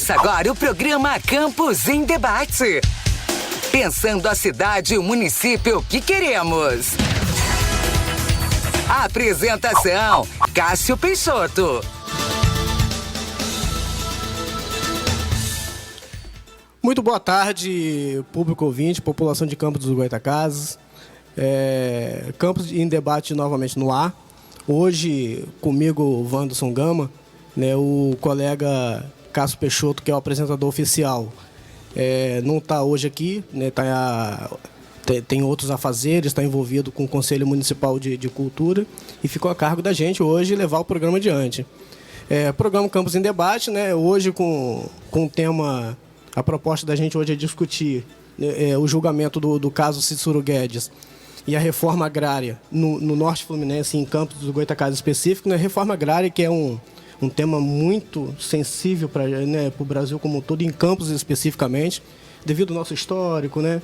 Começa agora o programa Campus em Debate. Pensando a cidade e o município que queremos. Apresentação: Cássio Peixoto. Muito boa tarde, público ouvinte, população de Campos dos Goytacazes. Campus em Debate novamente no ar. Hoje, comigo, o Wanderson Gama, né, o colega Cássio Peixoto, que é o apresentador oficial, não está hoje aqui, né, tem outros afazeres, está envolvido com o Conselho Municipal de Cultura e ficou a cargo da gente hoje levar o programa adiante. Programa Campus em Debate, né, hoje com o tema, a proposta da gente hoje é discutir o julgamento do caso Cícero Guedes e a reforma agrária no Norte Fluminense, em Campos dos Goytacazes específico, né, reforma agrária que é um tema muito sensível para o Brasil como um todo, em Campos especificamente, devido ao nosso histórico, né?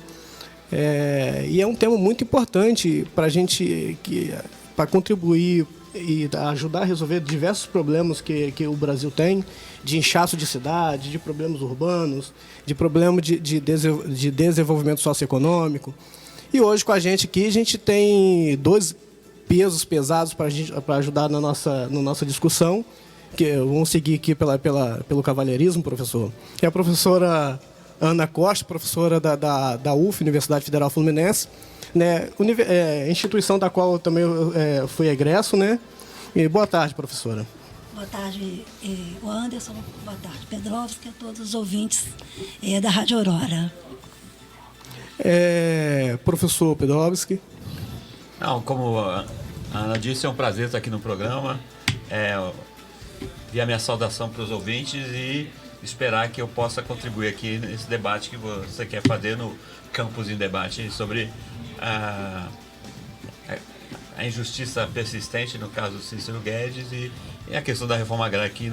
E é um tema muito importante para a gente, para contribuir e ajudar a resolver diversos problemas que o Brasil tem, de inchaço de cidade, de problemas urbanos, de problemas de desenvolvimento socioeconômico. E hoje com a gente aqui, a gente tem dois pesos pesados para ajudar na nossa discussão, que vamos seguir aqui pelo cavalheirismo, professor. É a professora Ana Costa, professora da UF, Universidade Federal Fluminense, né, instituição da qual eu também fui egresso, né? E boa tarde, professora. Boa tarde, Wanderson. Boa tarde, Pedrovski, a todos os ouvintes da Rádio Aurora. Professor Pedrovski. Não, como a Ana disse, é um prazer estar aqui no programa. E a minha saudação para os ouvintes e esperar que eu possa contribuir aqui nesse debate que você quer fazer no Campus em Debate sobre a injustiça persistente no caso do Cícero Guedes e a questão da reforma agrária aqui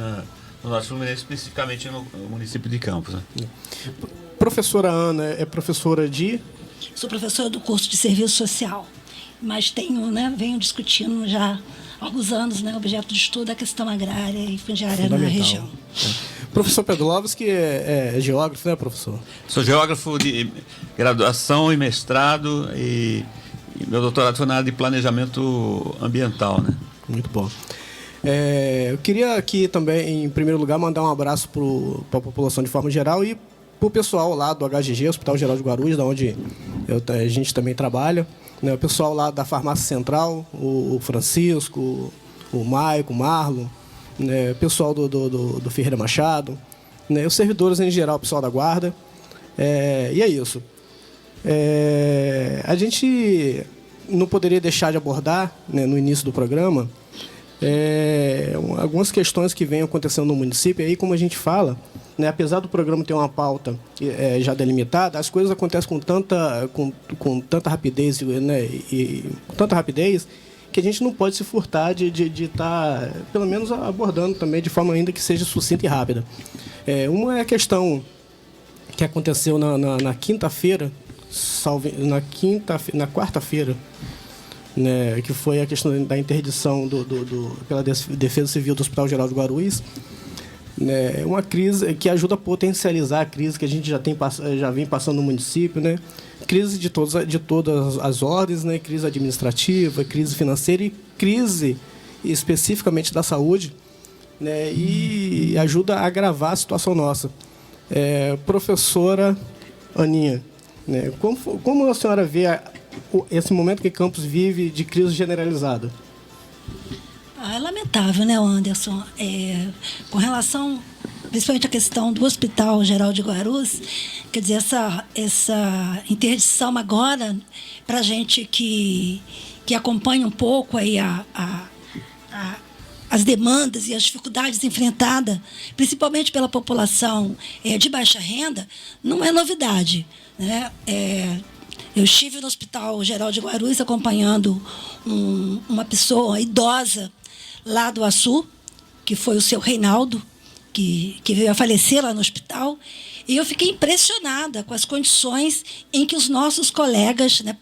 no Norte Fluminense, especificamente no município de Campos. Né? Professora Ana é professora de? Sou professora do curso de Serviço Social, mas venho discutindo já há alguns anos, objeto de estudo, a questão agrária e fundiária na região. Professor Pedrovski é geógrafo, né, professor? Sou geógrafo de graduação e mestrado e meu doutorado foi na área de planejamento ambiental, né? Muito bom. Eu queria aqui também, em primeiro lugar, mandar um abraço para a população de forma geral e para o pessoal lá do HGG, Hospital Geral de Guarulhos, da onde a gente também trabalha. Né, o pessoal lá da Farmácia Central, o Francisco, o Maico, o Marlon, né, o pessoal do Ferreira Machado, né, os servidores em geral, o pessoal da Guarda. E é isso. A gente não poderia deixar de abordar, né, no início do programa, algumas questões que vêm acontecendo no município. E aí, como a gente fala, né, apesar do programa ter uma pauta já delimitada, as coisas acontecem com tanta rapidez, né, e com tanta rapidez que a gente não pode se furtar de estar, pelo menos, abordando também de forma ainda que seja sucinta e rápida. Uma é a questão que aconteceu na quinta-feira, na quarta-feira, né, que foi a questão da interdição pela Defesa Civil do Hospital Geral de Guarulhos. É uma crise que ajuda a potencializar a crise que a gente já vem passando no município, né? Crise de todas as ordens, né? Crise administrativa, crise financeira e crise especificamente da saúde, né? E ajuda a agravar a situação nossa. Professora Aninha, né? Como a senhora vê esse momento que Campos vive de crise generalizada? É lamentável, né, Wanderson? Com relação, principalmente à questão do Hospital Geral de Guarulhos, quer dizer, essa interdição agora, para a gente que acompanha um pouco aí as demandas e as dificuldades enfrentadas, principalmente pela população de baixa renda, não é novidade, né? Eu estive no Hospital Geral de Guarulhos acompanhando uma pessoa idosa lá do Açu, que foi o seu Reinaldo, que veio a falecer lá no hospital, E eu fiquei impressionada com as condições em que os nossos colegas, né,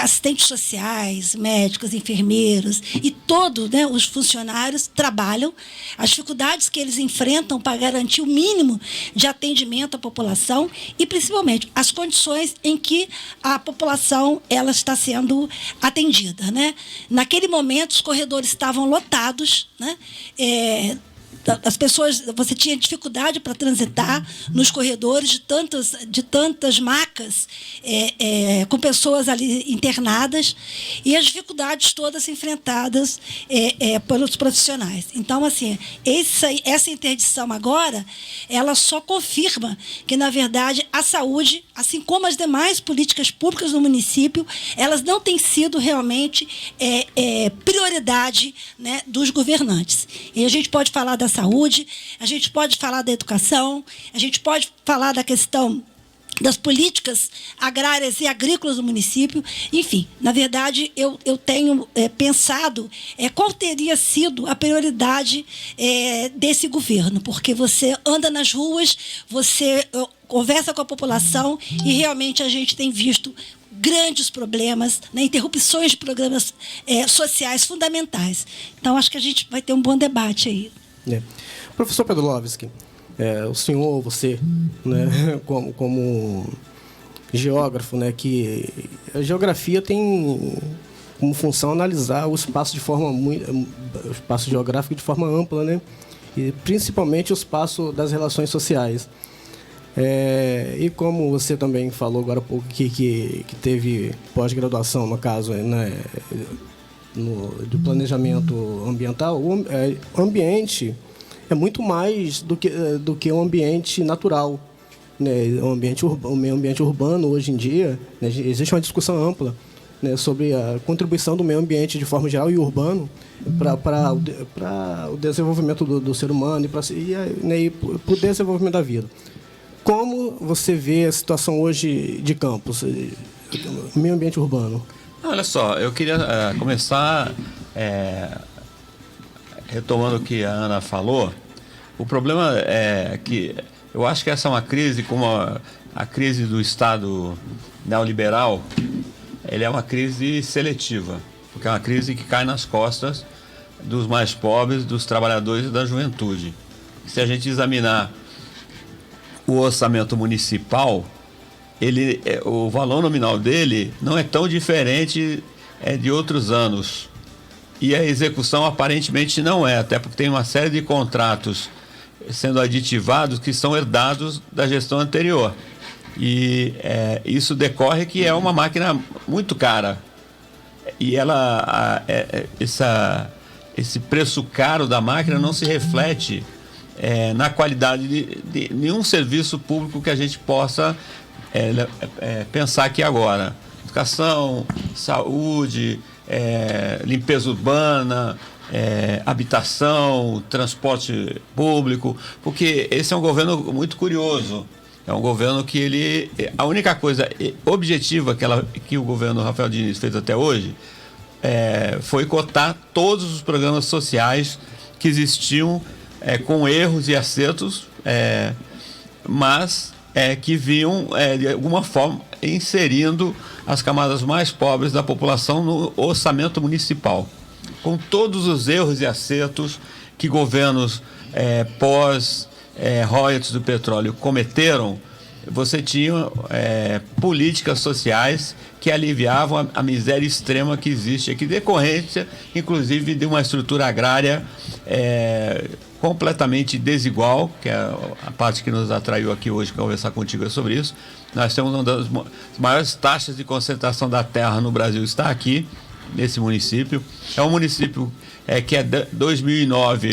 assistentes sociais, médicos, enfermeiros e todos, né, os funcionários trabalham, as dificuldades que eles enfrentam para garantir o mínimo de atendimento à população e, principalmente, as condições em que a população ela está sendo atendida, né? Naquele momento, os corredores estavam lotados, né? As pessoas, você tinha dificuldade para transitar nos corredores de tantas macas com pessoas ali internadas e as dificuldades todas enfrentadas pelos profissionais. Então, assim, essa interdição agora, ela só confirma que, na verdade, a saúde, assim como as demais políticas públicas do município, elas não têm sido realmente prioridade, né, dos governantes. E a gente pode falar da saúde, a gente pode falar da educação, a gente pode falar da questão das políticas agrárias e agrícolas do município. Enfim, na verdade, eu tenho pensado qual teria sido a prioridade desse governo, porque você anda nas ruas, você conversa com a população e realmente a gente tem visto grandes problemas, né, interrupções de programas sociais fundamentais. Então, acho que a gente vai ter um bom debate aí. Professor Pedrolovski, o senhor, você, né, como geógrafo, né, que a geografia tem como função analisar o espaço o espaço geográfico de forma ampla, né, e principalmente o espaço das relações sociais. E como você também falou agora há pouco que teve pós-graduação, no caso, né, do planejamento ambiental, o ambiente é muito mais do que um ambiente natural, né? O meio ambiente urbano, hoje em dia, né, existe uma discussão ampla, né, sobre a contribuição do meio ambiente de forma geral e urbano para o desenvolvimento do ser humano e para o desenvolvimento da vida. Como você vê a situação hoje de Campos, meio ambiente urbano? Olha só, eu queria começar retomando o que a Ana falou. O problema é que eu acho que essa é uma crise, como a crise do Estado neoliberal, ele é uma crise seletiva, porque é uma crise que cai nas costas dos mais pobres, dos trabalhadores e da juventude. Se a gente examinar o orçamento municipal, o valor nominal dele não é tão diferente de outros anos. E a execução aparentemente não é, até porque tem uma série de contratos sendo aditivados que são herdados da gestão anterior. E isso decorre que é uma máquina muito cara. E esse preço caro da máquina não se reflete na qualidade de nenhum serviço público que a gente possa pensar aqui agora. Educação, saúde, limpeza urbana, habitação, transporte público, porque esse é um governo muito curioso. É um governo que a única coisa objetiva que o governo Rafael Diniz fez até hoje foi cotar todos os programas sociais que existiam com erros e acertos, mas que vinham, de alguma forma, inserindo as camadas mais pobres da população no orçamento municipal. Com todos os erros e acertos que governos pós-royalties do petróleo cometeram, você tinha políticas sociais que aliviavam a miséria extrema que existe aqui, decorrência, inclusive, de uma estrutura agrária completamente desigual, que é a parte que nos atraiu aqui hoje para conversar contigo é sobre isso. Nós temos uma das maiores taxas de concentração da terra no Brasil, está aqui, nesse município. É um município que 2009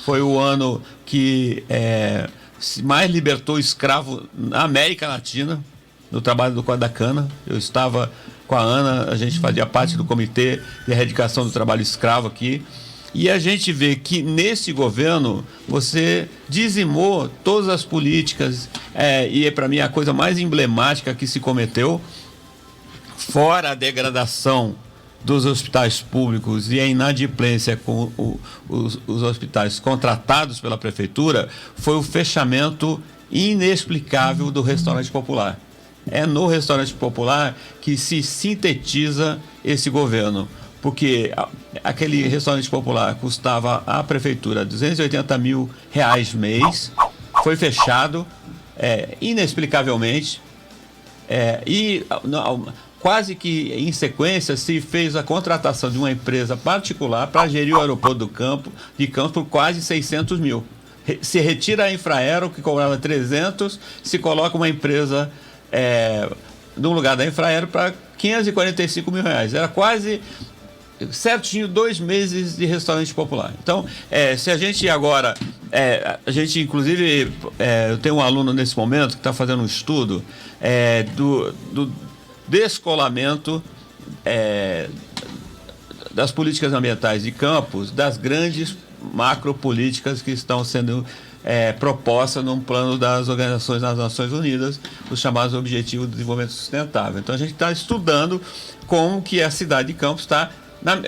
foi o ano que mais libertou escravo na América Latina, no trabalho do Código da Cana. Eu estava com a Ana, a gente fazia parte do Comitê de Erradicação do Trabalho Escravo aqui. E a gente vê que nesse governo você dizimou todas as políticas, e para mim a coisa mais emblemática que se cometeu, fora a degradação dos hospitais públicos e a inadimplência com os hospitais contratados pela prefeitura, foi o fechamento inexplicável do restaurante popular. É no restaurante popular que se sintetiza esse governo, porque aquele restaurante popular custava à prefeitura R$280 mil mês, foi fechado inexplicavelmente, quase que em sequência se fez a contratação de uma empresa particular para gerir o aeroporto de Campos por quase 600 mil. Se retira a Infraero, que cobrava 300, se coloca uma empresa no lugar da Infraero para R$545 mil. Era quase certinho 2 meses de restaurante popular. Então, se a gente agora... a gente, inclusive, eu tenho um aluno nesse momento que está fazendo um estudo do descolamento das políticas ambientais de Campos, das grandes macropolíticas que estão sendo propostas num plano das Organizações das Nações Unidas, os chamados Objetivos de Desenvolvimento Sustentável. Então, a gente está estudando como que a cidade de Campos está...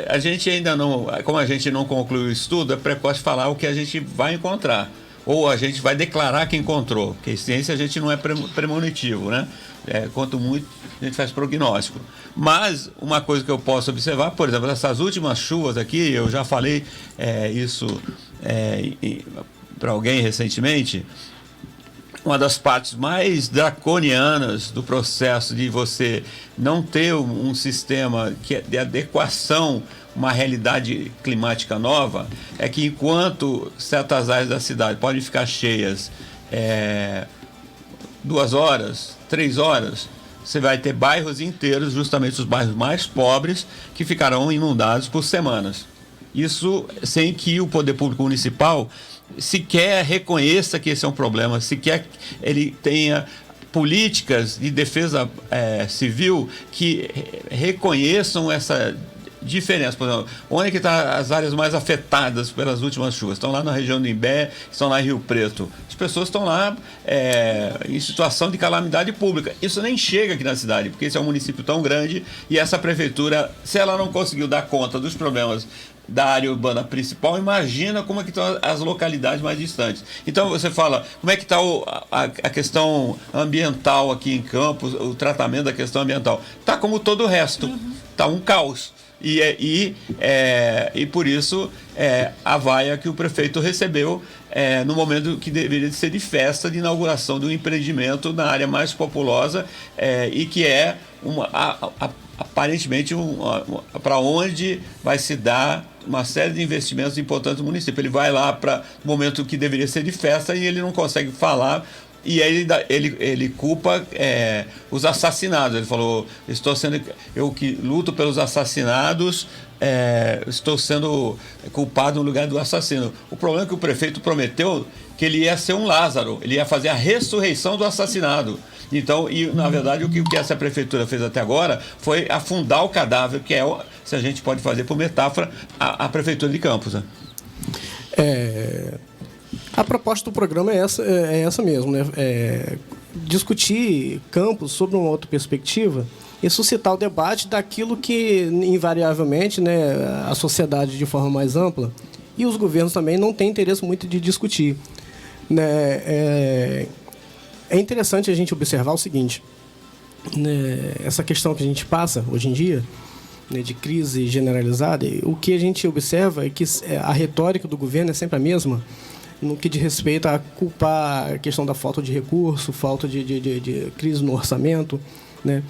A gente ainda não... Como a gente não concluiu o estudo, é precoce falar o que a gente vai encontrar. Ou a gente vai declarar que encontrou. Porque ciência a gente não é premonitivo, né? Quanto muito, a gente faz prognóstico. Mas uma coisa que eu posso observar, por exemplo, essas últimas chuvas aqui, eu já falei isso para alguém recentemente, uma das partes mais draconianas do processo de você não ter um sistema de adequação a uma realidade climática nova é que enquanto certas áreas da cidade podem ficar cheias 2 horas, 3 horas, você vai ter bairros inteiros, justamente os bairros mais pobres, que ficarão inundados por semanas. Isso sem que o poder público municipal sequer reconheça que esse é um problema, sequer ele tenha políticas de defesa civil que reconheçam essa diferença. Por exemplo, onde é que estão as áreas mais afetadas pelas últimas chuvas? Estão lá na região do Imbé, estão lá em Rio Preto. As pessoas estão lá em situação de calamidade pública. Isso nem chega aqui na cidade, porque esse é um município tão grande e essa prefeitura, se ela não conseguiu dar conta dos problemas da área urbana principal, imagina como é que estão as localidades mais distantes. Então você fala, como é que está a questão ambiental aqui em Campos, o tratamento da questão ambiental? Está como todo o resto, está um caos. E por isso a vaia que o prefeito recebeu no momento que deveria ser de festa de inauguração de um empreendimento na área mais populosa e que é aparentemente para onde vai se dar uma série de investimentos importantes do município. Ele vai lá para o momento que deveria ser de festa e ele não consegue falar. E aí ele culpa os assassinados. Ele falou, eu que luto pelos assassinados, estou sendo culpado no lugar do assassino. O problema é que o prefeito prometeu que ele ia ser um Lázaro, ele ia fazer a ressurreição do assassinado. Então, na verdade, o que essa prefeitura fez até agora foi afundar o cadáver, que se a gente pode fazer por metáfora, a prefeitura de Campos. Né? A proposta do programa é essa mesmo, né? Discutir Campos sob uma outra perspectiva e suscitar o debate daquilo que, invariavelmente, né, a sociedade, de forma mais ampla, e os governos também não têm interesse muito de discutir. Né? É interessante a gente observar o seguinte, né, essa questão que a gente passa hoje em dia, né, de crise generalizada, o que a gente observa é que a retórica do governo é sempre a mesma, no que diz respeito a culpar a questão da falta de recurso, falta de crise no orçamento. Né?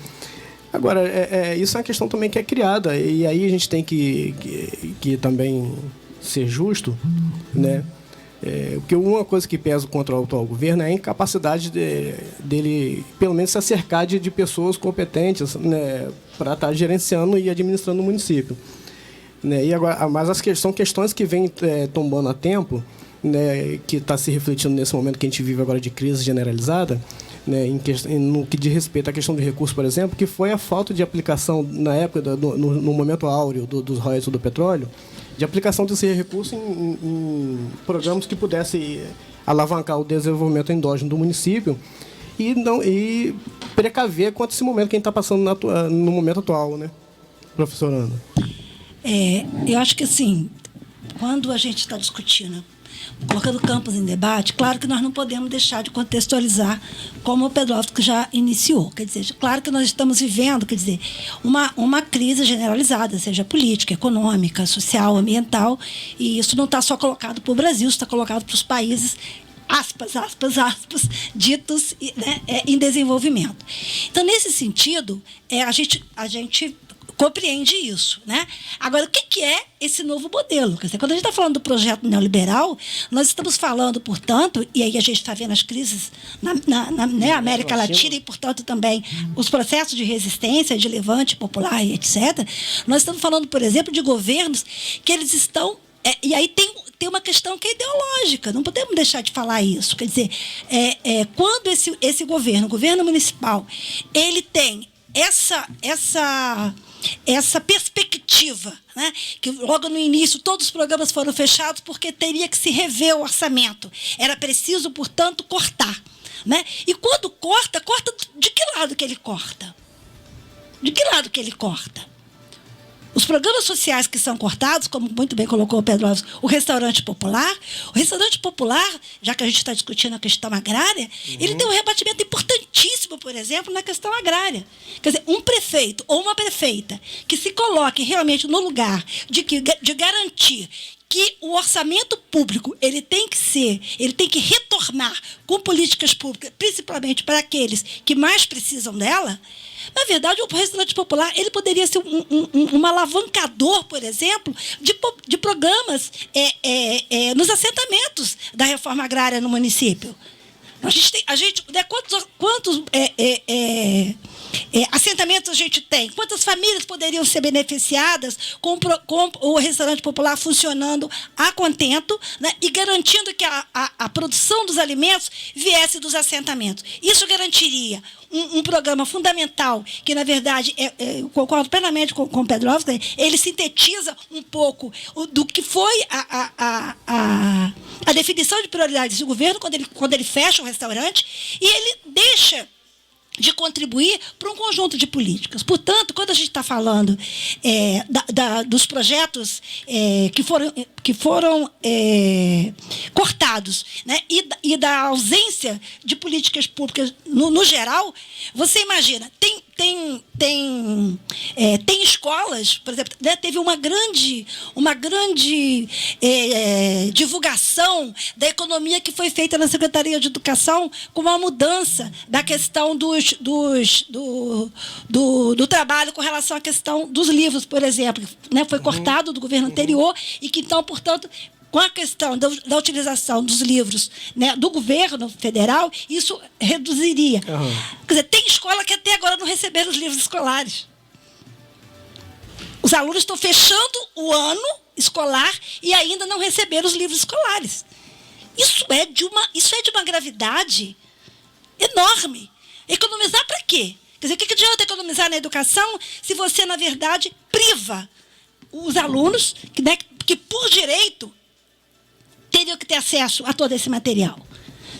Agora, isso é uma questão também que é criada, e aí a gente tem que também ser justo, né? Porque uma coisa que pesa contra o atual governo é a incapacidade dele, pelo menos, se acercar de pessoas competentes, né, para estar gerenciando e administrando o município. Né? Mas são questões que vêm tombando a tempo, né, que está se refletindo nesse momento que a gente vive agora de crise generalizada, né, no que diz respeito à questão de recursos, por exemplo, que foi a falta de aplicação, na época, no momento áureo dos royalties do petróleo, de aplicação desse recurso em programas que pudessem alavancar o desenvolvimento endógeno do município e precaver quanto a esse momento que a gente está passando no momento atual, né, professora Ana? Eu acho que, assim, quando a gente está discutindo colocando campos em debate, claro que nós não podemos deixar de contextualizar como o Pedrovski já iniciou. Quer dizer, claro que nós estamos vivendo, quer dizer, uma crise generalizada, seja política, econômica, social, ambiental, e isso não está só colocado para o Brasil, isso está colocado para os países aspas, ditos, né, em desenvolvimento. Então, nesse sentido, a gente compreende isso, né? Agora, o que é esse novo modelo? Quer dizer, quando a gente está falando do projeto neoliberal, nós estamos falando, portanto, e aí a gente está vendo as crises na América Latina e, portanto, também os processos de resistência, de levante popular e etc. Nós estamos falando, por exemplo, de governos que eles estão... e aí tem uma questão que é ideológica, não podemos deixar de falar isso. Quer dizer, quando esse governo, o governo municipal, ele tem essa perspectiva, né? Que logo no início todos os programas foram fechados porque teria que se rever o orçamento. Era preciso, portanto, cortar. Né? E quando corta de que lado que ele corta? De que lado que ele corta? Os programas sociais que são cortados, como muito bem colocou o Pedrovski, o restaurante popular, já que a gente está discutindo a questão agrária, ele tem um rebatimento importantíssimo, por exemplo, na questão agrária. Quer dizer, um prefeito ou uma prefeita que se coloque realmente no lugar de garantir que o orçamento público ele tem que retornar com políticas públicas, principalmente para aqueles que mais precisam dela. Na verdade, o restaurante popular ele poderia ser um alavancador, por exemplo, de programas nos assentamentos da reforma agrária no município. Quantos assentamentos a gente tem? Quantas famílias poderiam ser beneficiadas com o restaurante popular funcionando a contento, né, e garantindo que a produção dos alimentos viesse dos assentamentos? Isso garantiria um programa fundamental que, na verdade, eu concordo plenamente com o Pedrovski, ele sintetiza um pouco do que foi a definição de prioridades do governo quando ele fecha o restaurante, e ele deixa de contribuir para um conjunto de políticas. Portanto, quando a gente está falando dos projetos que foram cortados, né, e da ausência de políticas públicas no geral, você imagina, tem escolas, por exemplo, né, teve uma grande divulgação da economia que foi feita na Secretaria de Educação com uma mudança da questão do trabalho com relação à questão dos livros, por exemplo, né, foi cortado do governo anterior e que, então, portanto, com a questão da utilização dos livros, né, do governo federal, isso reduziria. Quer dizer, tem escola que até agora não receberam os livros escolares. Os alunos estão fechando o ano escolar e ainda não receberam os livros escolares. Isso é de uma gravidade enorme. Economizar para quê? Quer dizer, o que adianta economizar na educação se você, na verdade, priva os alunos que por direito, teriam que ter acesso a todo esse material?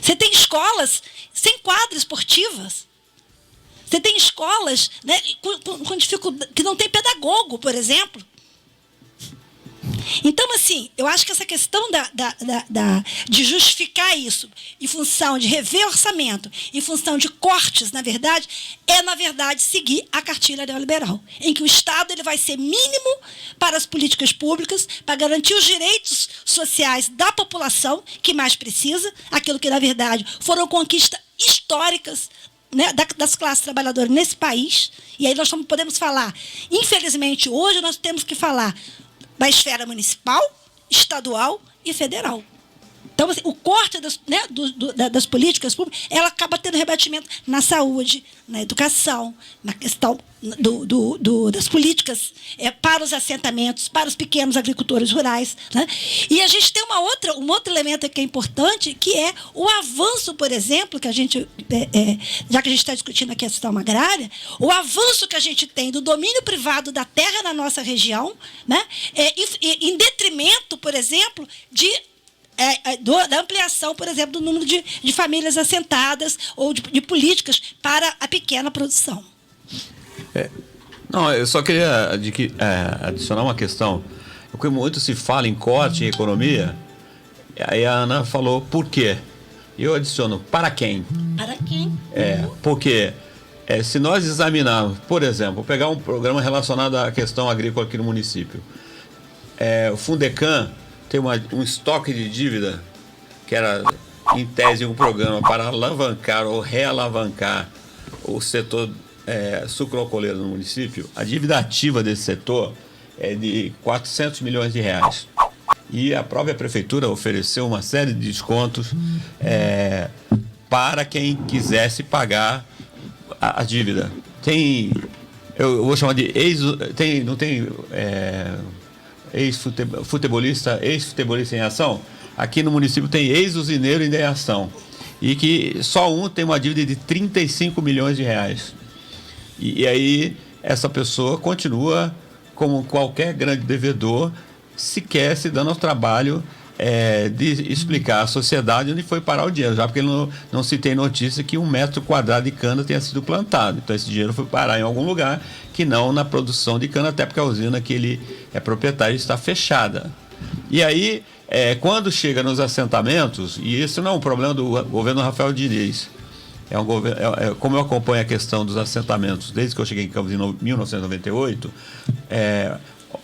Você tem escolas sem quadras esportivas. Você tem escolas, né, com dificuldade, que não tem pedagogo, por exemplo. Então, assim, eu acho que essa questão de justificar isso em função de rever orçamento, em função de cortes, na verdade, seguir a cartilha neoliberal, em que o Estado ele vai ser mínimo para as políticas públicas, para garantir os direitos sociais da população que mais precisa, aquilo que, na verdade, foram conquistas históricas, né, das classes trabalhadoras nesse país. E aí nós podemos falar, infelizmente, hoje nós temos que falar da esfera municipal, estadual e federal. Então, assim, o corte das políticas públicas, ela acaba tendo rebatimento na saúde, na educação, na questão das políticas para os assentamentos, para os pequenos agricultores rurais. Né? E a gente tem um outro elemento que é importante, que é o avanço, por exemplo, que a gente, já que a gente está discutindo a questão agrária, o avanço que a gente tem do domínio privado da terra na nossa região, né? Em detrimento, por exemplo, da ampliação, por exemplo, do número de famílias assentadas ou de políticas para a pequena produção. Não, eu só queria adicionar uma questão. Porque muito se fala em corte em economia, Aí a Ana falou por quê? Eu adiciono para quem? Para quem? Porque se nós examinarmos, por exemplo, pegar um programa relacionado à questão agrícola aqui no município, o Fundecam tem um estoque de dívida que era, em tese, um programa para alavancar ou realavancar o setor sucroalcooleiro no município. A dívida ativa desse setor é de 400 milhões de reais. E a própria prefeitura ofereceu uma série de descontos para quem quisesse pagar a dívida. Eu vou chamar de ex-futebolista em ação. Aqui no município tem ex-usineiro em ação. E que só um tem uma dívida de 35 milhões de reais. E aí essa pessoa continua como qualquer grande devedor, sequer se dando ao trabalho de explicar à sociedade onde foi parar o dinheiro, já porque não se tem notícia que 1 metro quadrado de cana tenha sido plantado. Então esse dinheiro foi parar em algum lugar que não na produção de cana, até porque a usina que ele é proprietário está fechada. E aí, quando chega nos assentamentos, e isso não é um problema do governo Rafael Diniz, como eu acompanho a questão dos assentamentos desde que eu cheguei em Campos em 1998,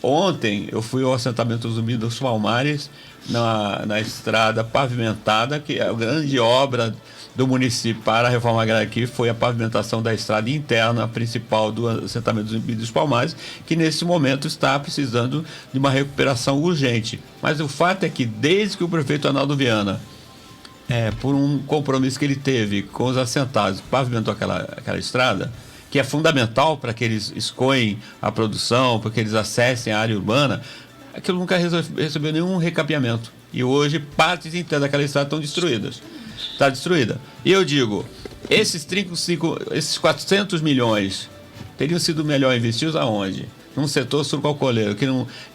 ontem eu fui ao assentamento Zumbi dos Palmares, na estrada pavimentada, que é a grande obra do município para a reforma agrária aqui foi a pavimentação da estrada interna principal do assentamento Zumbi dos Palmares, que nesse momento está precisando de uma recuperação urgente. Mas o fato é que desde que o prefeito Arnaldo Viana, por um compromisso que ele teve com os assentados, pavimentou aquela estrada, que é fundamental para que eles escoem a produção, para que eles acessem a área urbana, aquilo nunca recebeu nenhum recapeamento. E hoje partes inteiras daquela estrada estão destruídas. Está destruída. E eu digo, esses 400 milhões teriam sido melhor investidos aonde? Num setor sucroalcooleiro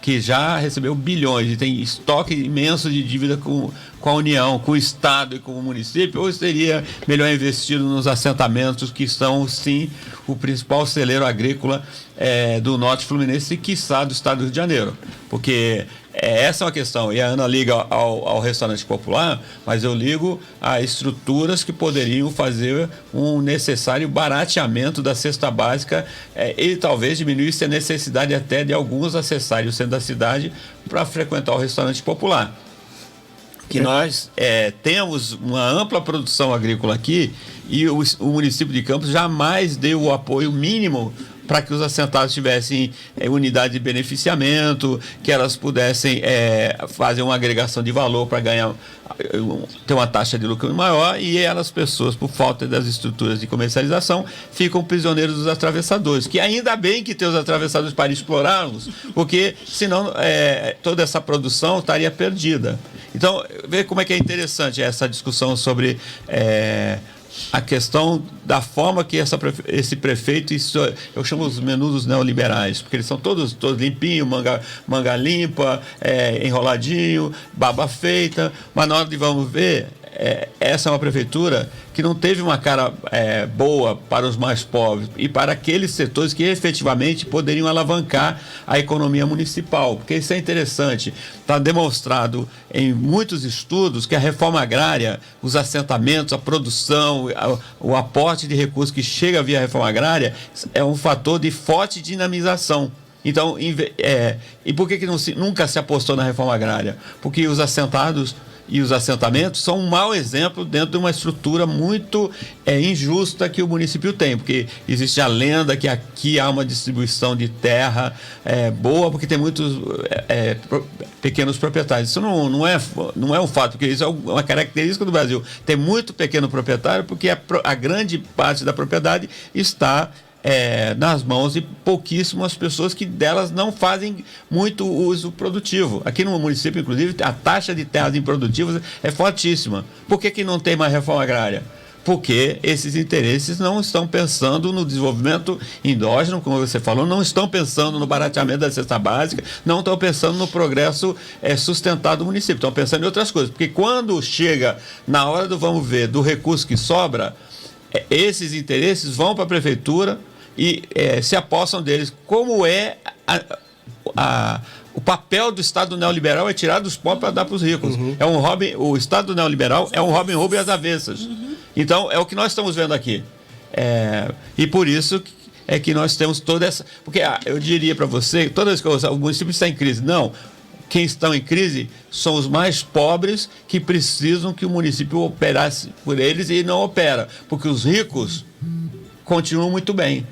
que já recebeu bilhões e tem estoque imenso de dívida com a União, com o Estado e com o município, ou seria melhor investido nos assentamentos que são, sim, o principal celeiro agrícola do Norte Fluminense e, quiçá, do Estado do Rio de Janeiro? Porque essa é uma questão. E a Ana liga ao restaurante popular, mas eu ligo a estruturas que poderiam fazer um necessário barateamento da cesta básica e talvez diminuísse a necessidade até de alguns acessarem o centro da cidade para frequentar o restaurante popular. Que nós temos uma ampla produção agrícola aqui e o município de Campos jamais deu o apoio mínimo para que os assentados tivessem unidade de beneficiamento, que elas pudessem fazer uma agregação de valor para ter uma taxa de lucro maior, e as pessoas, por falta das estruturas de comercialização, ficam prisioneiros dos atravessadores, que ainda bem que tem os atravessadores para explorá-los, porque senão toda essa produção estaria perdida. Então, vê como é que é interessante essa discussão sobre a questão da forma que esse prefeito, eu chamo os menudos neoliberais, porque eles são todos limpinhos, manga limpa, enroladinho, barba feita, mas na hora de vamos ver, essa é uma prefeitura que não teve uma cara boa para os mais pobres e para aqueles setores que efetivamente poderiam alavancar a economia municipal, porque isso é interessante. Está demonstrado em muitos estudos que a reforma agrária, os assentamentos, a produção, o aporte de recursos que chega via reforma agrária é um fator de forte dinamização. Então, e por que nunca se apostou na reforma agrária? Porque os assentados e os assentamentos são um mau exemplo dentro de uma estrutura muito injusta que o município tem, porque existe a lenda que aqui há uma distribuição de terra boa, porque tem muitos pequenos proprietários. Isso não é um fato, porque isso é uma característica do Brasil. Tem muito pequeno proprietário, porque a grande parte da propriedade está nas mãos de pouquíssimas pessoas que delas não fazem muito uso produtivo. Aqui no município, inclusive, a taxa de terras improdutivas é fortíssima. Por que não tem mais reforma agrária? Porque esses interesses não estão pensando no desenvolvimento endógeno, como você falou, não estão pensando no barateamento da cesta básica, não estão pensando no progresso sustentado do município, estão pensando em outras coisas. Porque quando chega na hora do vamos ver, do recurso que sobra, esses interesses vão para a prefeitura e se apossam deles, como O papel do Estado neoliberal é tirar dos pobres para dar para os ricos. É um Robin, o Estado neoliberal é um Robin Hood às avessas. Então, é o que nós estamos vendo aqui. E por isso é que nós temos toda essa... Porque eu diria para você, toda vez que o município está em crise, não. Quem estão em crise são os mais pobres que precisam que o município operasse por eles e não opera. Porque os ricos continuam muito bem.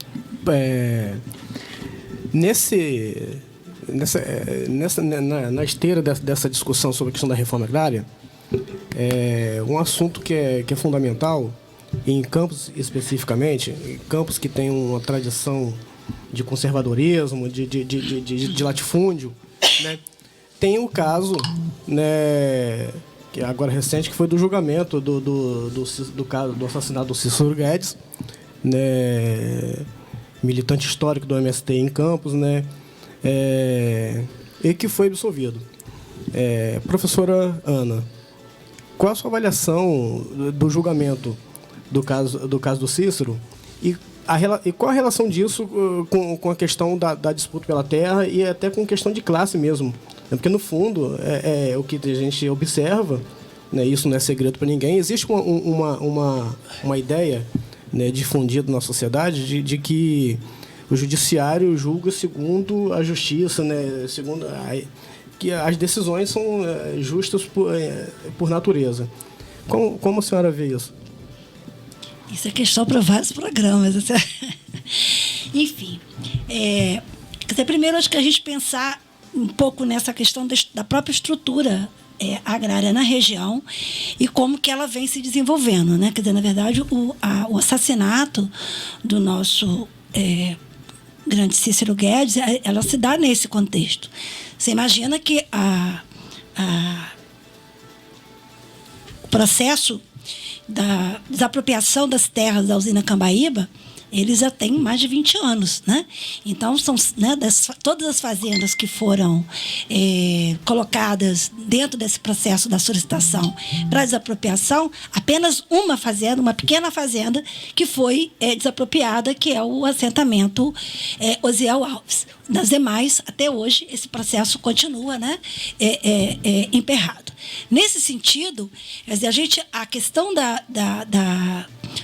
Na esteira dessa discussão sobre a questão da reforma agrária, um assunto que é fundamental, em Campos especificamente, em Campos que tem uma tradição de conservadorismo, de latifúndio, né? Tem o caso, né, que é agora recente, que foi do julgamento do assassinato do Cícero Guedes, né, militante histórico do MST em Campos, né, e que foi absolvido. Professora Ana, qual a sua avaliação do julgamento do caso do Cícero e qual a relação disso com a questão da disputa pela terra e até com questão de classe mesmo? Porque, no fundo, o que a gente observa, né, isso não é segredo para ninguém, existe uma ideia, né, difundida na sociedade de que o judiciário julga segundo a justiça, né, segundo que as decisões são justas por natureza. Como a senhora vê isso? Isso é questão para vários programas. Enfim, primeiro acho que a gente pensar um pouco nessa questão da própria estrutura agrária na região e como que ela vem se desenvolvendo, né? Quer dizer, na verdade, o assassinato do nosso grande Cícero Guedes, ela se dá nesse contexto. Você imagina que o processo da desapropriação das terras da usina Cambaíba, eles já têm mais de 20 anos, né? Então, são, né, todas as fazendas que foram colocadas dentro desse processo da solicitação para desapropriação, apenas uma fazenda, uma pequena fazenda, que foi desapropriada, que é o assentamento Osiel Alves. Nas demais, até hoje, esse processo continua, né, emperrado. Nesse sentido, quer dizer, a questão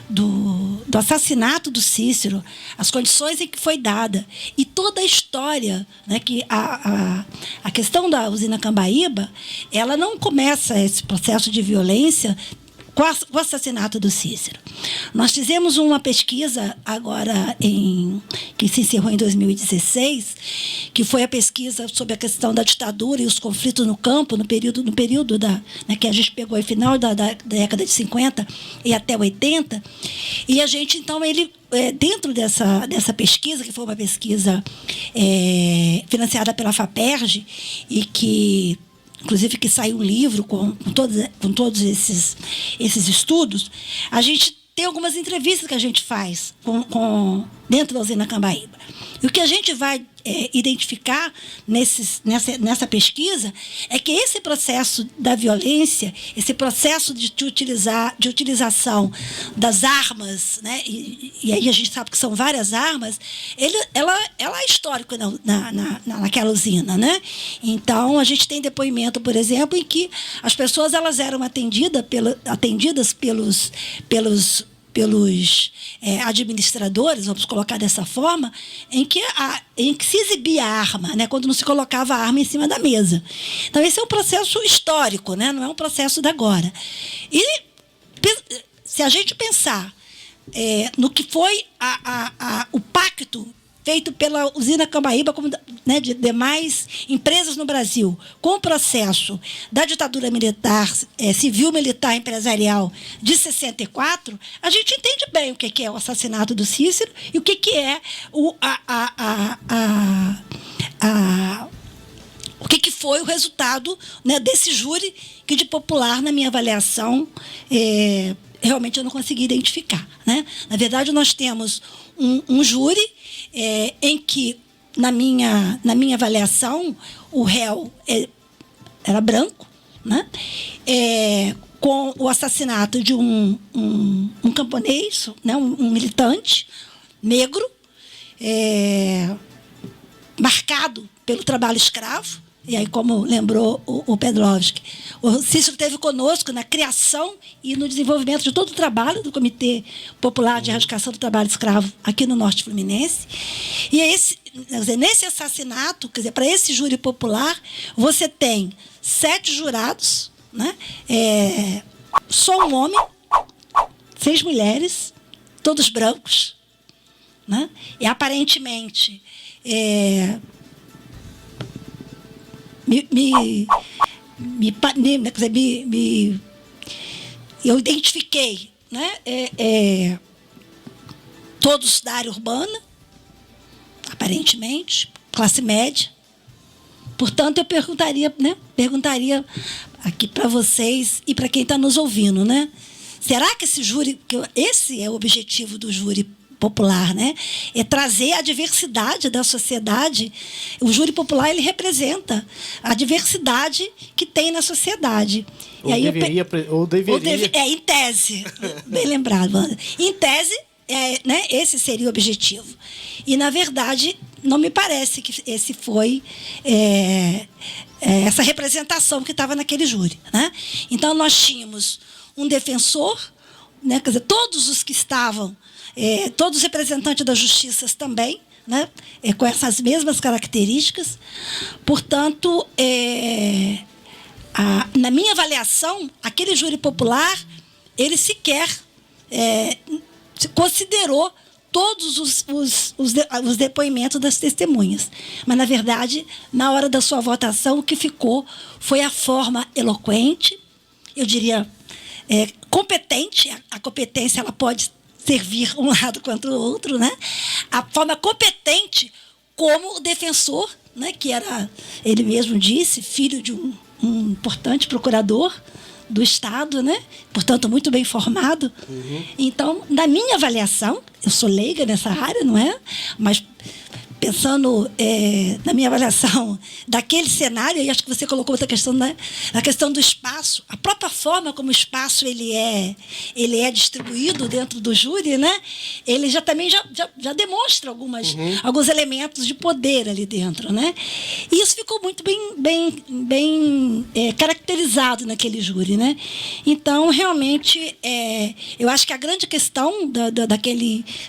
do assassinato do Cícero, as condições em que foi dada e toda a história, né, que a questão da usina Cambaíba, ela não começa esse processo de violência com o assassinato do Cícero. Nós fizemos uma pesquisa agora que se encerrou em 2016, que foi a pesquisa sobre a questão da ditadura e os conflitos no campo no período né, que a gente pegou no final da década de 50 e até 80. E a gente, então, dentro dessa pesquisa, que foi uma pesquisa financiada pela FAPERJ e que inclusive que saiu um livro com todos esses estudos, a gente tem algumas entrevistas que a gente faz dentro da usina Cambaíba. E o que a gente vai identificar nessa pesquisa é que esse processo da violência, esse processo de utilização das armas, né, e aí a gente sabe que são várias armas, ela é histórico naquela usina, né? Então, a gente tem depoimento, por exemplo, em que as pessoas elas eram atendidas pelos administradores, vamos colocar dessa forma, em que se exibia a arma, né, quando não se colocava a arma em cima da mesa. Então, esse é um processo histórico, né, não é um processo da agora. E se a gente pensar no que foi o pacto feito pela usina Cambaíba, como, né, de demais empresas no Brasil, com o processo da ditadura militar, civil-militar empresarial de 64, a gente entende bem o que é o assassinato do Cícero e o que é o que foi o resultado, né, desse júri que, de popular, na minha avaliação, realmente eu não consegui identificar, né? Na verdade, nós temos um júri em que, na minha avaliação, o réu era branco, né? Com o assassinato de um camponês, né? um militante negro, marcado pelo trabalho escravo, E aí, como lembrou o Pedrovski, o Cícero esteve conosco na criação e no desenvolvimento de todo o trabalho do Comitê Popular de Erradicação do Trabalho Escravo aqui no Norte Fluminense. E nesse assassinato, quer dizer, para esse júri popular, você tem 7 jurados, né? Só um homem, 6 mulheres, todos brancos, né? E aparentemente eu identifiquei, né, todos da área urbana, aparentemente, classe média. Portanto, eu perguntaria aqui para vocês e para quem está nos ouvindo, né? Será que esse é o objetivo do júri popular, né? É trazer a diversidade da sociedade. O júri popular, ele representa a diversidade que tem na sociedade. Ou deveria. Em tese, bem lembrado, Wanda. Em tese, né, esse seria o objetivo. E, na verdade, não me parece que esse foi essa representação que estava naquele júri, né? Então, nós tínhamos um defensor, né, quer dizer, todos os que estavam, todos os representantes das justiças também, né, com essas mesmas características. Portanto, na minha avaliação, aquele júri popular, ele sequer considerou todos os depoimentos das testemunhas. Mas, na verdade, na hora da sua votação, o que ficou foi a forma eloquente, eu diria, competente. A competência, ela pode servir um lado contra o outro, né? A forma competente como o defensor, né, que era, ele mesmo disse, filho de um importante procurador do Estado, né? Portanto, muito bem formado. Uhum. Então, na minha avaliação, eu sou leiga nessa área, não é? Mas pensando na minha avaliação daquele cenário, e acho que você colocou outra questão, né? A questão do espaço, a própria forma como o espaço ele é distribuído dentro do júri, né? Ele também já demonstra alguns elementos de poder ali dentro, né? E isso ficou muito bem caracterizado naquele júri, né? Então, realmente, eu acho que a grande questão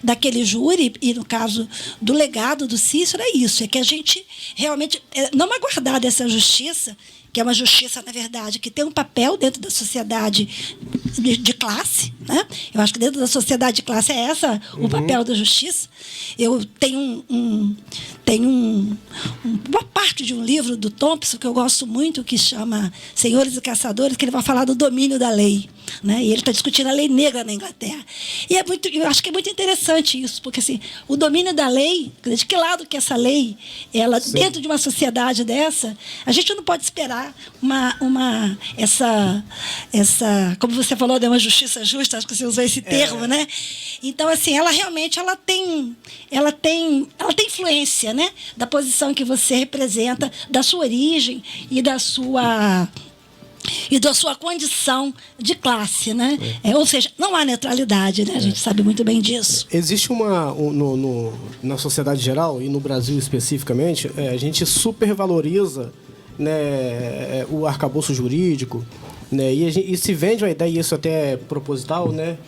daquele júri, e no caso do legado do Cícero, é isso, é que a gente realmente não aguardar dessa justiça, que é uma justiça, na verdade, que tem um papel dentro da sociedade de classe, né? Eu acho que dentro da sociedade de classe é essa o papel da justiça. Eu tenho uma parte de um livro do Thompson que eu gosto muito, que chama Senhores e Caçadores, que ele vai falar do domínio da lei, né? E ele está discutindo a lei negra na Inglaterra. E eu acho que é muito interessante isso, porque assim, o domínio da lei, de que lado que essa lei, ela, dentro de uma sociedade dessa, a gente não pode esperar essa, como você falou, de uma justiça justa, acho que você usou esse termo, né? Então, assim, ela realmente tem influência, né, da posição que você representa, da sua origem e da sua condição de classe, né? Ou seja, não há neutralidade, né? A gente sabe muito bem disso. Existe na sociedade geral, e no Brasil especificamente, a gente supervaloriza, né, o arcabouço jurídico, né, e se vende uma ideia, e isso até é proposital, né,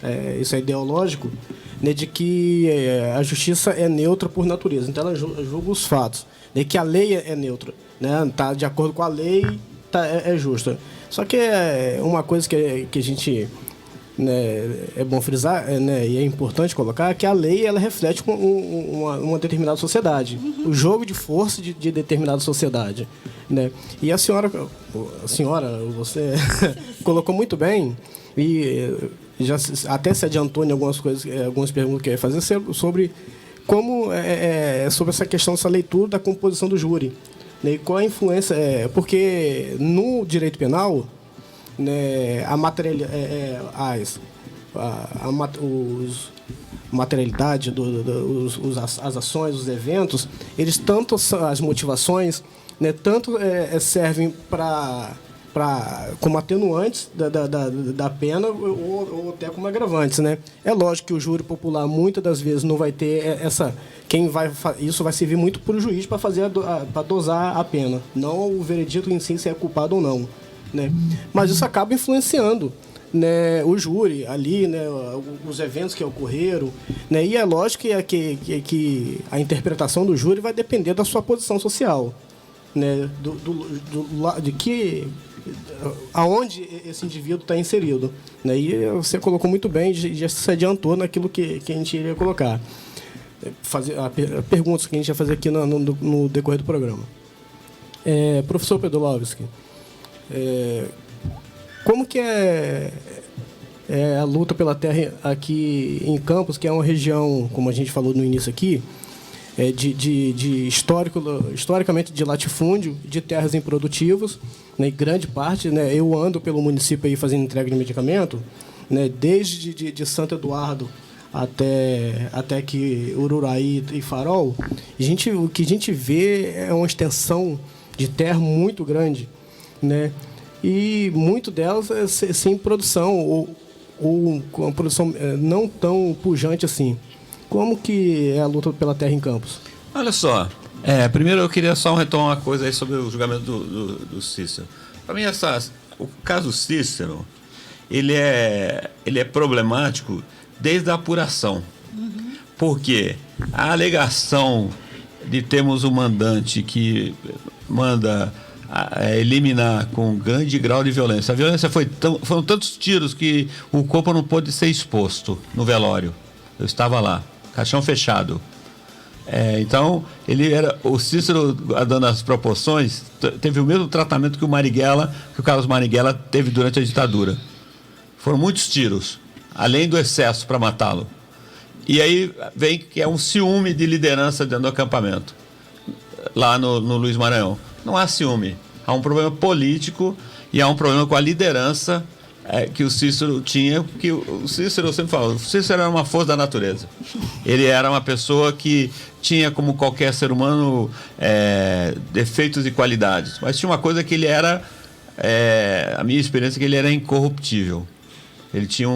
isso é ideológico, né, de que a justiça é neutra por natureza. Então, ela julga os fatos, né, que a lei é neutra, né, está de acordo com a lei, é justa. Só que uma coisa que a gente, né, é bom frisar, né, e é importante colocar, que a lei ela reflete uma determinada sociedade, o jogo de força de determinada sociedade, né? E a senhora, você colocou muito bem, e já até se adiantou em algumas coisas, algumas perguntas que eu ia fazer sobre como sobre essa questão, essa leitura da composição do júri, né, e qual a influência, porque no direito penal, né, a materialidade, as ações, os eventos, eles tanto as motivações, né, tanto servem para como atenuantes da pena ou até como agravantes, né? É lógico que o júri popular muitas das vezes não vai ter isso vai servir muito para o juiz para dosar a pena, não o veredito em si se é culpado ou não, né? Mas isso acaba influenciando, né, o júri ali, né, os eventos que ocorreram, né? E é lógico que a interpretação do júri vai depender da sua posição social, né? Aonde esse indivíduo está inserido, né? E você colocou muito bem, já se adiantou naquilo que a gente iria colocar, fazer perguntas que a gente ia fazer aqui no decorrer do programa. Professor Pedolowski, como que é a luta pela terra aqui em Campos, que é uma região, como a gente falou no início aqui, historicamente de latifúndio, de terras improdutivas, né, grande parte, né, eu ando pelo município aí fazendo entrega de medicamento, né, desde de Santo Eduardo até que Ururaí e Farol, o que a gente vê é uma extensão de terra muito grande, né, e muito delas sem produção ou com uma produção não tão pujante assim. Como que é a luta pela terra em Campos? Olha só, primeiro eu queria só retomar uma coisa aí sobre o julgamento do Cícero. Para mim, o caso Cícero, ele é problemático desde a apuração. Porque a alegação de termos um mandante que manda eliminar com grande grau de violência. A violência foram tantos tiros que o corpo não pôde ser exposto no velório. Eu estava lá. Caixão fechado. Então, o Cícero, dando as proporções, teve o mesmo tratamento que o Carlos Marighella teve durante a ditadura. Foram muitos tiros, além do excesso para matá-lo. E aí vem que é um ciúme de liderança dentro do acampamento, lá no Luiz Maranhão. Não há ciúme, há um problema político e há um problema com a liderança que o Cícero tinha, porque o Cícero, eu sempre falo, o Cícero era uma força da natureza. Ele era uma pessoa que tinha, como qualquer ser humano, defeitos e qualidades, mas tinha uma coisa que ele era, a minha experiência é que ele era incorruptível. Ele tinha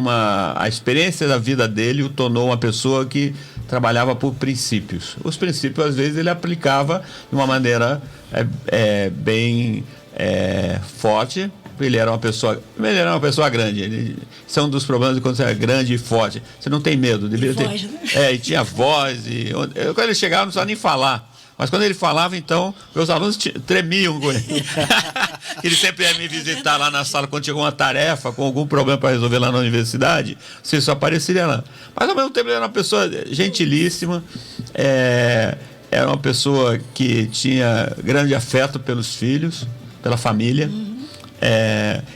a experiência da vida dele o tornou uma pessoa que trabalhava por princípios. Os princípios, às vezes, ele aplicava de uma maneira bem forte. Ele era uma pessoa grande. Isso é um dos problemas de quando você é grande e forte. Você não tem medo. E tinha voz. Quando ele chegava, não precisava nem falar. Mas quando ele falava, então, meus alunos tremiam com ele. Ele sempre ia me visitar lá na sala quando tinha alguma tarefa, com algum problema para resolver lá na universidade. Você só apareceria lá. Mas, ao mesmo tempo, ele era uma pessoa gentilíssima. Era uma pessoa que tinha grande afeto pelos filhos, pela família.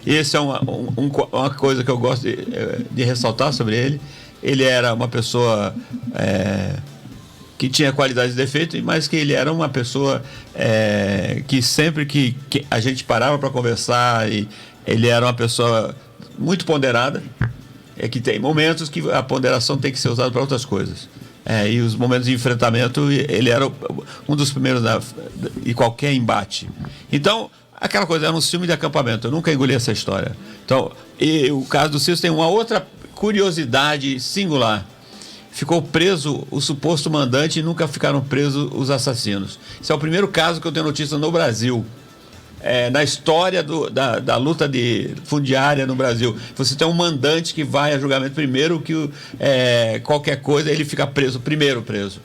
Essa é uma coisa que eu gosto de ressaltar sobre ele. Ele era uma pessoa que tinha qualidades e defeitos, mas que ele era uma pessoa que sempre que a gente parava para conversar, ele era uma pessoa muito ponderada, que tem momentos que a ponderação tem que ser usada para outras coisas. E os momentos de enfrentamento, ele era um dos primeiros de qualquer embate. Então, aquela coisa, era um filme de acampamento. Eu nunca engoli essa história. Então, e o caso do Cícero tem uma outra curiosidade singular. Ficou preso o suposto mandante e nunca ficaram presos os assassinos. Esse é o primeiro caso que eu tenho notícia no Brasil. Na história da luta fundiária no Brasil. Você tem um mandante que vai a julgamento primeiro, que qualquer coisa ele fica preso, primeiro preso.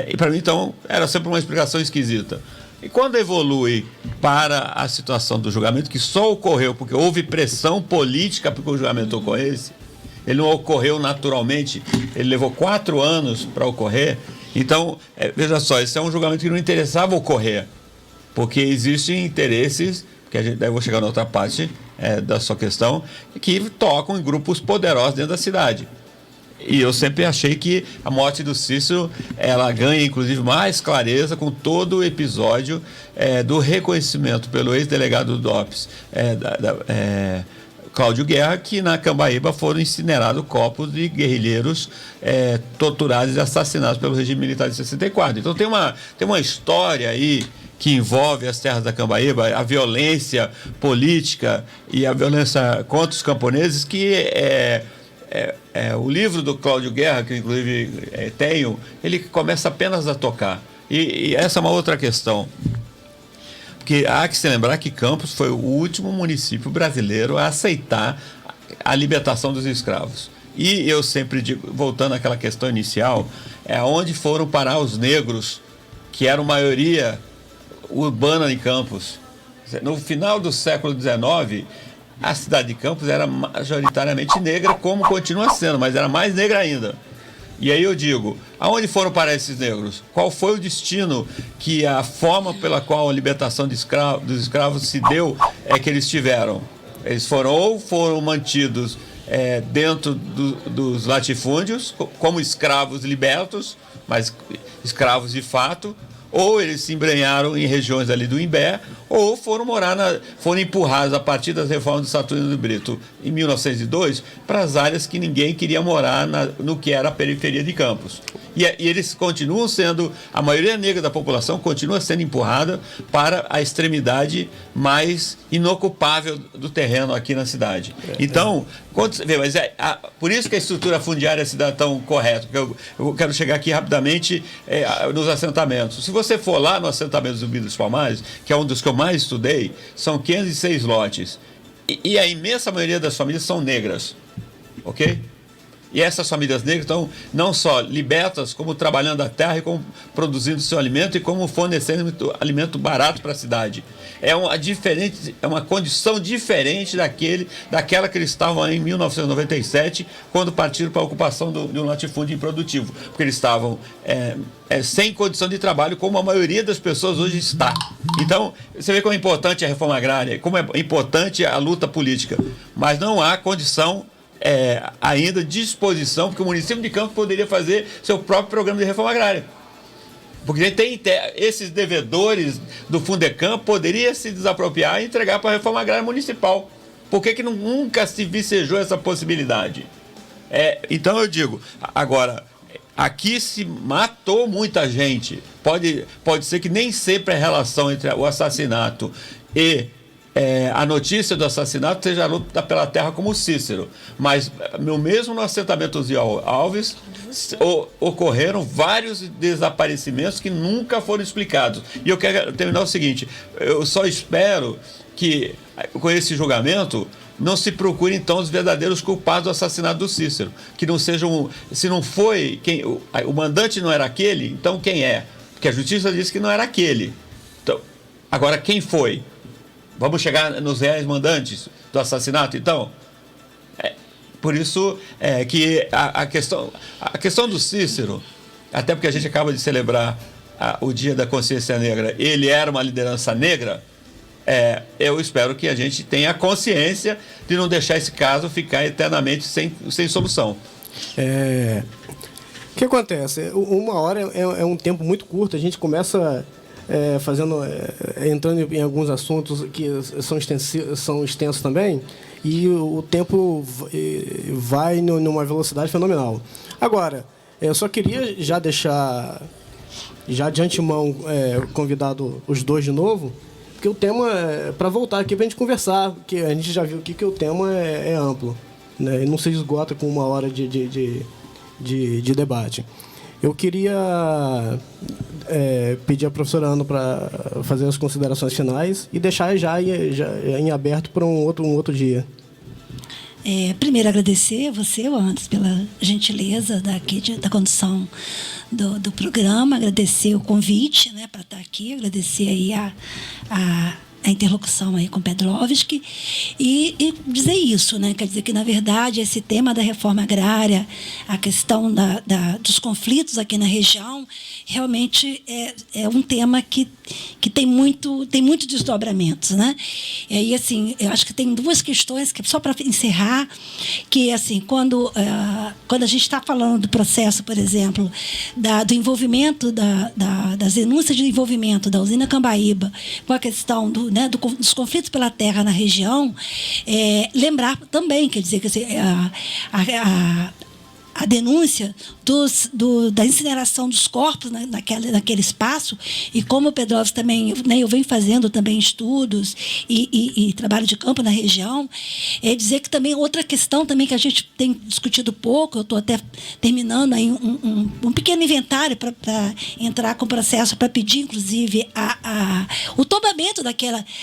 E para mim, então, era sempre uma explicação esquisita. E quando evolui para a situação do julgamento, que só ocorreu porque houve pressão política para que o julgamento ocorresse, ele não ocorreu naturalmente, ele levou 4 anos para ocorrer. Então, veja só, esse é um julgamento que não interessava ocorrer, porque existem interesses, que daí eu vou chegar na outra parte da sua questão, que tocam em grupos poderosos dentro da cidade. E eu sempre achei que a morte do Cícero, ela ganha, inclusive, mais clareza com todo o episódio do reconhecimento pelo ex-delegado do DOPS, Cláudio Guerra, que na Cambaíba foram incinerados corpos de guerrilheiros torturados e assassinados pelo regime militar de 64. Então tem uma história aí que envolve as terras da Cambaíba, a violência política e a violência contra os camponeses, que o livro do Cláudio Guerra, que eu, inclusive tenho, ele começa apenas a tocar. E essa é uma outra questão. Porque há que se lembrar que Campos foi o último município brasileiro a aceitar a libertação dos escravos. E eu sempre digo, voltando àquela questão inicial, onde foram parar os negros, que eram maioria urbana em Campos. No final do século XIX, a cidade de Campos era majoritariamente negra, como continua sendo, mas era mais negra ainda. E aí eu digo, aonde foram parar esses negros? Qual foi o destino que a forma pela qual a libertação dos escravos se deu que eles tiveram? Eles foram mantidos dentro dos latifúndios, como escravos libertos, mas escravos de fato, ou eles se embrenharam em regiões ali do Imbé, ou foram empurrados a partir das reformas do Saturnino de Brito em 1902 para as áreas que ninguém queria morar no que era a periferia de Campos. E eles continuam sendo, a maioria negra da população continua sendo empurrada para a extremidade mais inocupável do terreno aqui na cidade. Então, mas por isso que a estrutura fundiária se dá tão correta, porque eu quero chegar aqui rapidamente nos assentamentos. Se você for lá no assentamento Zumbi dos Palmares, que é um dos que eu mais estudei, são 506 lotes. E a imensa maioria das famílias são negras, ok? E essas famílias negras estão não só libertas, como trabalhando a terra e como produzindo seu alimento e como fornecendo alimento barato para a cidade. É uma condição diferente daquela que eles estavam em 1997, quando partiram para a ocupação de um latifúndio improdutivo, porque eles estavam sem condição de trabalho, como a maioria das pessoas hoje está. Então, você vê como é importante a reforma agrária, como é importante a luta política, mas não há condição ainda disposição, porque o município de Campos poderia fazer seu próprio programa de reforma agrária. Porque tem esses devedores do Fundecam poderia se desapropriar e entregar para a reforma agrária municipal. Por que nunca se vicejou essa possibilidade? Então eu digo, agora, aqui se matou muita gente. Pode ser que nem sempre a relação entre o assassinato e a notícia do assassinato seja a luta pela terra como o Cícero, mas mesmo no assentamento Zio Alves ocorreram vários desaparecimentos que nunca foram explicados. E eu quero terminar o seguinte, eu só espero que com esse julgamento não se procure então os verdadeiros culpados do assassinato do Cícero, que não sejam, se não foi o mandante não era aquele, então quem é? Porque a justiça disse que não era aquele. Então, agora quem foi? Vamos chegar nos reais mandantes do assassinato, então? Por isso que a questão do Cícero, até porque a gente acaba de celebrar o Dia da Consciência Negra, ele era uma liderança negra, eu espero que a gente tenha a consciência de não deixar esse caso ficar eternamente sem solução. O que acontece? 1 hora é um tempo muito curto, a gente começa... entrando em alguns assuntos que são extensos também, e o tempo vai numa velocidade fenomenal. Agora, eu só queria já deixar, já de antemão, convidado os dois de novo, porque o tema é para voltar aqui para a gente conversar, porque a gente já viu aqui que o tema é amplo, né, e não se esgota com 1 hora de debate. Eu queria pedir à professora Ana para fazer as considerações finais e deixar já em aberto para um outro dia. Primeiro, agradecer a você, Anderson, pela gentileza da condução do programa, agradecer o convite, né, para estar aqui, agradecer aí a interlocução aí com Pedrovski e dizer isso, né? Quer dizer que, na verdade, esse tema da reforma agrária, a questão dos conflitos aqui na região, realmente é um tema que tem muitos desdobramentos, né? E, assim, eu acho que tem 2 questões, que só para encerrar, que, assim, quando a gente está falando do processo, por exemplo, do envolvimento, das denúncias de envolvimento da usina Cambaíba com a questão dos conflitos pela terra na região, lembrar também, quer dizer, que a denúncia da incineração dos corpos naquele espaço, e como o Pedro também, né, eu venho fazendo também estudos e trabalho de campo na região, é dizer que também outra questão também que a gente tem discutido pouco, eu estou até terminando aí um pequeno inventário para entrar com o processo para pedir, inclusive, o tombamento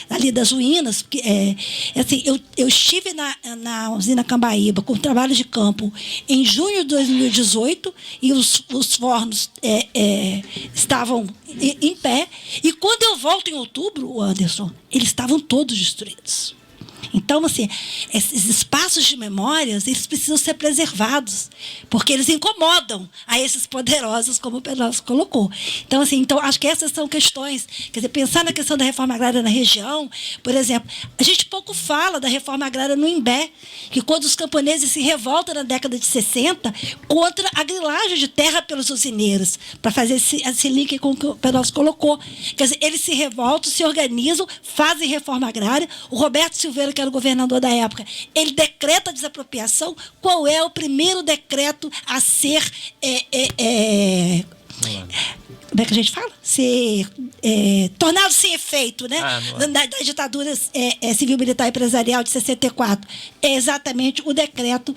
ali das ruínas, porque assim, eu estive na usina Cambaíba com trabalho de campo em junho de 2018 e os fornos estavam em pé, e quando eu volto em outubro, Anderson, eles estavam todos destruídos. Então, assim, esses espaços de memórias, eles precisam ser preservados, porque eles incomodam a esses poderosos, como o Pedroso colocou. Então, assim, acho que essas são questões. Quer dizer, pensar na questão da reforma agrária na região, por exemplo, a gente pouco fala da reforma agrária no Imbé, que quando os camponeses se revoltam na década de 60 contra a grilagem de terra pelos usineiros, para fazer esse link com o que o Pedroso colocou. Quer dizer, eles se revoltam, se organizam, fazem reforma agrária. O Roberto Silveira, que era o governador da época, ele decreta a desapropriação. Qual é o primeiro decreto a ser como é que a gente fala? Ser tornado sem efeito, né? Das ditaduras civil-militar e empresarial de 64. É exatamente o decreto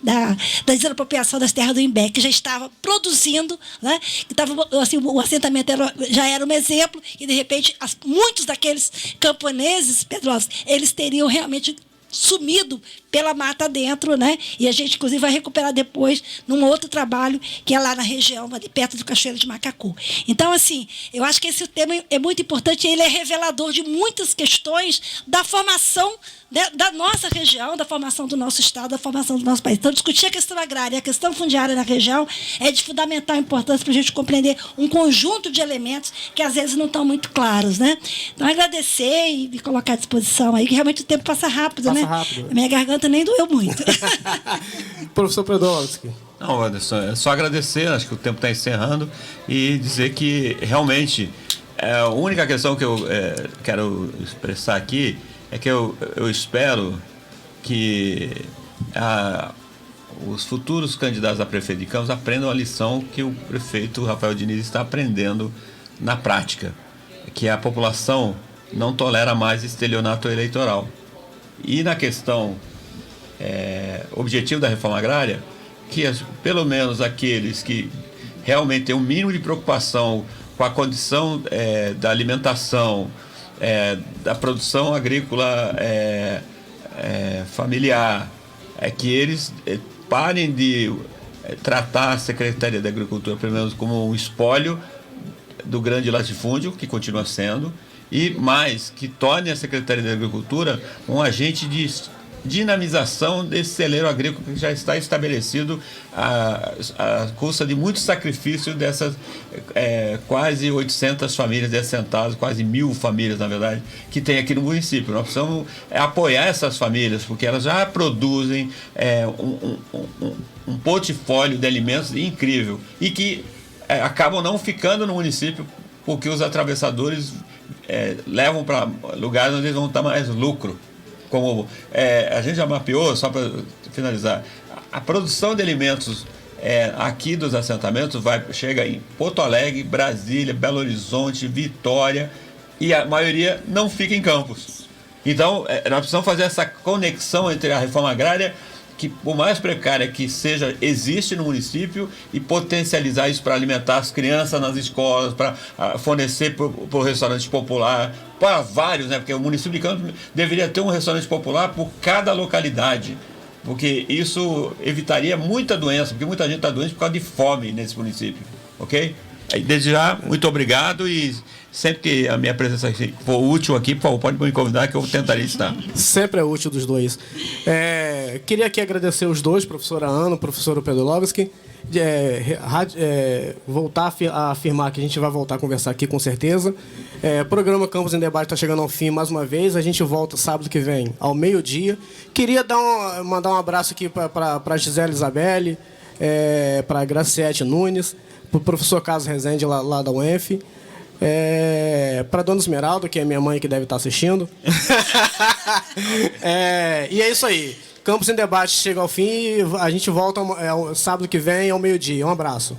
da desapropriação das terras do Imbé, que já estava produzindo, né? Que tava, assim, o assentamento já era um exemplo, e, de repente, muitos daqueles camponeses, Pedroso, eles teriam realmente sumido pela mata dentro, né? E a gente, inclusive, vai recuperar depois num outro trabalho que é lá na região, ali perto do Cachoeiro de Macacu. Então, assim, eu acho que esse tema é muito importante, e ele é revelador de muitas questões da formação da nossa região, da formação do nosso Estado, da formação do nosso país. Então, discutir a questão agrária e a questão fundiária na região é de fundamental importância para a gente compreender um conjunto de elementos que, às vezes, não estão muito claros, né? Então, agradecer e me colocar à disposição aí, que realmente o tempo passa rápido, né? Rápido. A minha garganta nem doeu muito. Professor Pedroso. Não, Anderson, é só agradecer, acho que o tempo está encerrando, e dizer que, realmente, a única questão que eu quero expressar aqui é que eu espero que os futuros candidatos a prefeito de Campos aprendam a lição que o prefeito Rafael Diniz está aprendendo na prática, que a população não tolera mais estelionato eleitoral. E na questão objetivo da reforma agrária, que pelo menos aqueles que realmente têm um mínimo de preocupação com a condição da alimentação, da produção agrícola familiar, que eles parem de tratar a Secretaria da Agricultura, pelo menos, como um espólio do grande latifúndio, que continua sendo, e mais, que torne a Secretaria da Agricultura um agente de dinamização desse celeiro agrícola que já está estabelecido à custa de muito sacrifício dessas quase 800 famílias assentadas, quase 1.000 famílias, na verdade, que tem aqui no município. Nós precisamos apoiar essas famílias, porque elas já produzem um portfólio de alimentos incrível, e que acabam não ficando no município, porque os atravessadores levam para lugares onde eles vão dar mais lucro. Como a gente já mapeou, só para finalizar, a produção de alimentos aqui dos assentamentos chega em Porto Alegre, Brasília, Belo Horizonte, Vitória, e a maioria não fica em Campos. Então, nós precisamos fazer essa conexão entre a reforma agrária, que, por mais precária que seja, existe no município, e potencializar isso para alimentar as crianças nas escolas, para fornecer para o restaurante popular, para vários, né? Porque o município de Campos deveria ter um restaurante popular por cada localidade, porque isso evitaria muita doença, porque muita gente está doente por causa de fome nesse município, ok? Desde já, muito obrigado, e sempre que a minha presença for útil aqui, por favor, pode me convidar que eu tentarei estar. Sempre é útil dos dois. Queria aqui agradecer os dois, professora Ana, professor Pedrolovski, voltar a afirmar que a gente vai voltar a conversar aqui com certeza. Programa Campos em Debate está chegando ao fim mais uma vez. A gente volta sábado que vem, ao meio-dia. Queria mandar um abraço aqui para a Gisele Isabelle, para a Graciete Nunes, para o professor Carlos Rezende, lá da UENF. Para Dona Esmeralda, que é minha mãe, que deve estar assistindo. E é isso aí. Campos em Debate chega ao fim e a gente volta sábado que vem ao meio-dia. Um abraço.